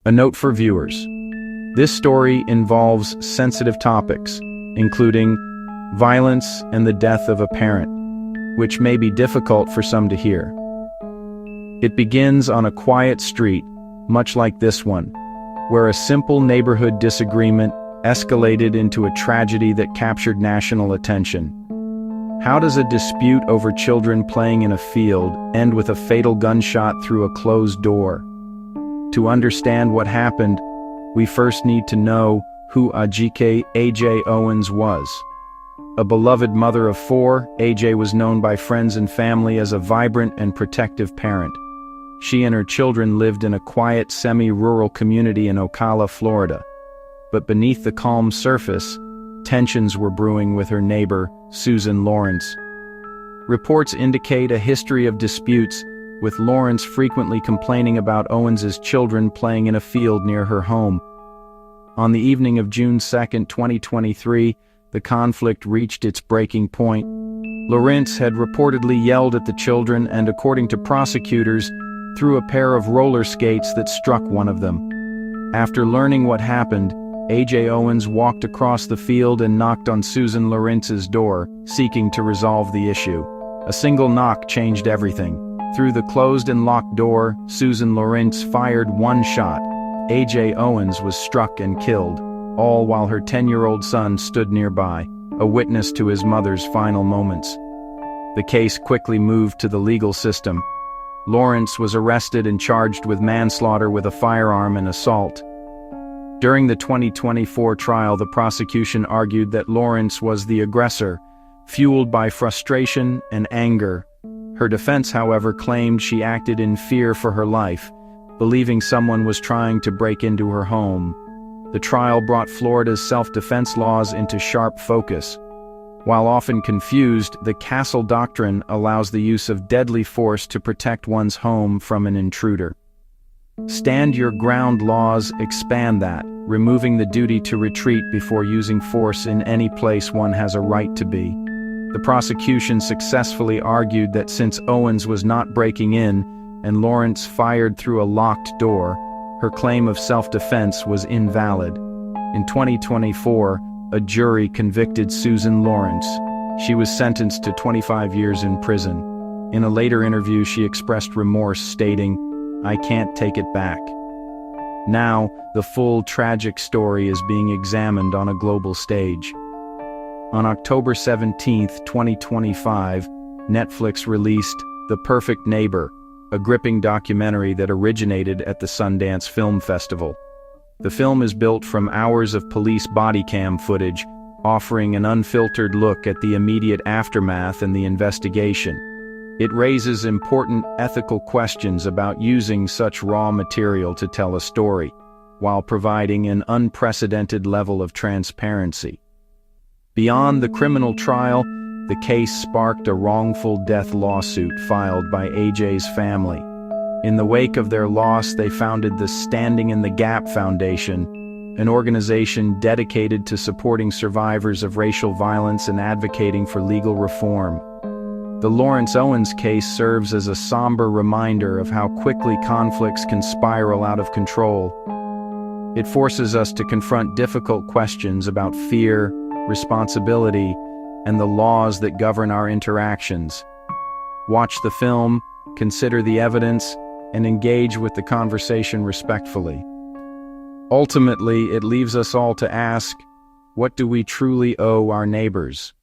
A note for viewers. This story involves sensitive topics, including violence and the death of a parent, which may be difficult for some to hear. It begins on a quiet street, much like this one, where a simple neighborhood disagreement escalated into a tragedy that captured national attention. How does a dispute over children playing in a field end with a fatal gunshot through a closed door? To understand what happened, we first need to know who Ajike Owens was. A beloved mother of four, AJ was known by friends and family as a vibrant and protective parent. She and her children lived in a quiet, semi-rural community in Ocala, Florida. But beneath the calm surface, tensions were brewing with her neighbor, Susan Lorincz. Reports indicate a history of disputes, with Lorincz frequently complaining about Owens's children playing in a field near her home. On the evening of June 2, 2023, the conflict reached its breaking point. Lorincz had reportedly yelled at the children and, according to prosecutors, threw a pair of roller skates that struck one of them. After learning what happened, AJ Owens walked across the field and knocked on Susan Lorintz's door, seeking to resolve the issue. A single knock changed everything. Through the closed and locked door, Susan Lorincz fired one shot. AJ Owens was struck and killed, all while her 10-year-old son stood nearby, a witness to his mother's final moments. The case quickly moved to the legal system. Lorincz was arrested and charged with manslaughter with a firearm and assault. During the 2024 trial, the prosecution argued that Lorincz was the aggressor, fueled by frustration and anger. Her defense, however, claimed she acted in fear for her life, believing someone was trying to break into her home. The trial brought Florida's self-defense laws into sharp focus. While often confused, the Castle Doctrine allows the use of deadly force to protect one's home from an intruder. Stand your ground laws expand that, removing the duty to retreat before using force in any place one has a right to be. The prosecution successfully argued that since Owens was not breaking in and Lorincz fired through a locked door, her claim of self-defense was invalid. In 2024, a jury convicted Susan Lorincz. She was sentenced to 25 years in prison. In a later interview, she expressed remorse, stating, "I can't take it back." Now, the full tragic story is being examined on a global stage. On October 17, 2025, Netflix released The Perfect Neighbor, a gripping documentary that originated at the Sundance Film Festival. The film is built from hours of police body cam footage, offering an unfiltered look at the immediate aftermath and the investigation. It raises important ethical questions about using such raw material to tell a story, while providing an unprecedented level of transparency. Beyond the criminal trial, the case sparked a wrongful death lawsuit filed by AJ's family. In the wake of their loss, they founded the Standing in the Gap Foundation, an organization dedicated to supporting survivors of racial violence and advocating for legal reform. The Lorincz Owens case serves as a somber reminder of how quickly conflicts can spiral out of control. It forces us to confront difficult questions about fear, responsibility, and the laws that govern our interactions. Watch the film, consider the evidence, and engage with the conversation respectfully. Ultimately, it leaves us all to ask, what do we truly owe our neighbors?